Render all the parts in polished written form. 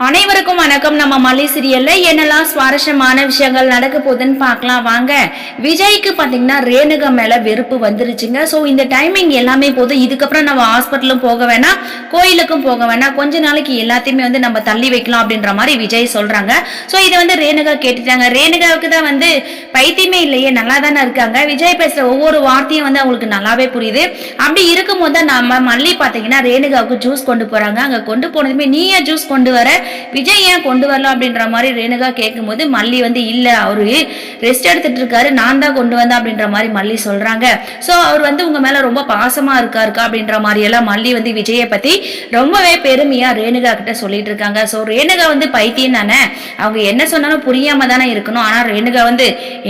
அனைவருக்கும் வணக்கம். நம்ம மல்லி சீரியல்ல என்னெல்லாம் சுவாரஸ்யமான விஷயங்கள் நடக்க போகுதுன்னு பார்க்கலாம் வாங்க. விஜய்க்கு பாத்தீங்கன்னா ரேணுகா மேல வெறுப்பு வந்துருச்சுங்க. ஸோ இந்த டைமிங் எல்லாமே போதும், இதுக்கப்புறம் நம்ம ஹாஸ்பிட்டலும் போக வேணாம், கோயிலுக்கும் போக வேணாம், கொஞ்ச நாளைக்கு எல்லாத்தையுமே நம்ம தள்ளி வைக்கலாம் அப்படின்ற மாதிரி விஜய் சொல்றாங்க. ஸோ இதை ரேணுகா கேட்டுட்டாங்க. ரேணுகாவுக்கு தான் பைத்தியமே இல்லையே, நல்லா தானே இருக்காங்க. விஜய் பேசுற ஒவ்வொரு வார்த்தையும் அவங்களுக்கு நல்லாவே புரியுது. அப்படி இருக்கும் போது நம்ம மல்லி பாத்தீங்கன்னா ரேணுகாவுக்கு ஜூஸ் கொண்டு போறாங்க. அங்க கொண்டு போனதுமே நீயே ஜூஸ் கொண்டு வர, விஜய் ஏன் கொண்டு வரலாம் அப்படின்ற மாதிரி ரேணுகா கேட்கும்போது மல்லி இல்ல, அவரு ரெஸ்ட் எடுத்துட்டு இருக்காரு, நான் தான் கொண்டு வந்தேன் அப்படின்ற மாதிரி மல்லி சொல்றாங்க. ஸோ அவர் உங்க மேல ரொம்ப பாசமா இருக்காருக்கா அப்படின்ற மாதிரி எல்லாம் மல்லி விஜயை பத்தி ரொம்பவே பெருமையா ரேணுகா கிட்ட சொல்லிட்டு இருக்காங்க. ஸோ ரேணுகா பைத்தியம் தானே, அவங்க என்ன சொன்னாலும் புரியாம தானே இருக்கணும். ஆனா ரேணுகா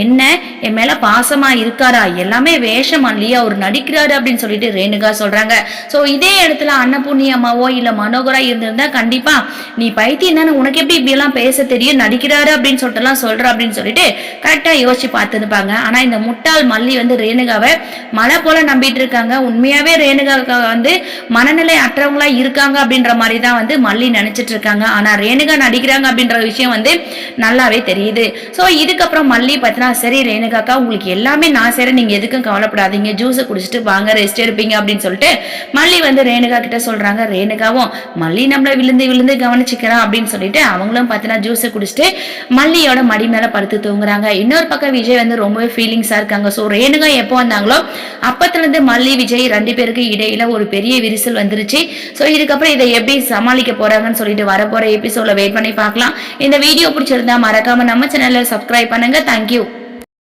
என்ன என் மேல பாசமா இருக்காரா, எல்லாமே வேஷம் மல்லி, அவர் நடிக்கிறாரு அப்படின்னு சொல்லிட்டு ரேணுகா சொல்றாங்க. ஸோ இதே இடத்துல அன்னபூர்ணி அம்மாவோ இல்ல மனோகரா இருந்திருந்தா கண்டிப்பா நீ பைத்தியம் தானே, உனக்கு எப்படி இப்படி எல்லாம் பேச தெரியும், நடிக்கிறாரு அப்படின்னு சொல்லிட்டு எல்லாம் சொல்ற அப்படின்னு சொல்லிட்டு கரெக்டா யோசிச்சு பார்த்துருப்பாங்க. ஆனா இந்த முட்டாள் மல்லி ரேணுகாவை மலை போல நம்பிட்டு இருக்காங்க. உண்மையாவே ரேணுகா மனநிலை அற்றவங்களா இருக்காங்க அப்படின்ற மாதிரி தான் மல்லி நினைச்சிட்டு இருக்காங்க. ஆனா ரேணுகா நடிக்கிறாங்க அப்படின்ற விஷயம் நல்லாவே தெரியுது. சோ இதுக்கப்புறம் மல்லி பார்த்தா சரி ரேணுகாக்கா உங்களுக்கு எல்லாமே நான் செய்றேன், நீங்க எதுக்கும் கவலைப்படாதீங்க, ஜூஸை குடிச்சிட்டு வாங்க ரெஸ்ட் எடுப்பீங்க அப்படின்னு சொல்லிட்டு மல்லி ரேணுகா கிட்ட சொல்றாங்க. ரேணுகாவும் மல்லி நம்மள விழுந்து விழுந்து கவனிச்சுக்கிறான் அப்படின்னு சொல்லிட்டு அவங்களும் பார்த்தீங்கன்னா ஜூஸை குடிச்சிட்டு மல்லியோட மடி மேல படுத்து தூங்குறாங்க. இன்னொரு பக்கம் விஜய் ரொம்பவே ஃபீலிங்ஸா இருக்காங்க. ஸோ ரேணுகா எப்போ வந்தாங்களோ அப்பத்துல இருந்து மல்லி விஜய் ரெண்டு பேருக்கு இடையில ஒரு பெரிய விரிசல் வந்துருச்சு. ஸோ இதுக்கப்புறம் இதை எப்படி சமாளிக்க போறாங்கன்னு சொல்லிட்டு வரப்போற எபிசோட வெயிட் பண்ணி பார்க்கலாம். இந்த வீடியோ பிடிச்சிருந்தா மறக்காம நம்ம சேனலை சப்ஸ்கிரைப் பண்ணுங்க. தேங்க்யூ.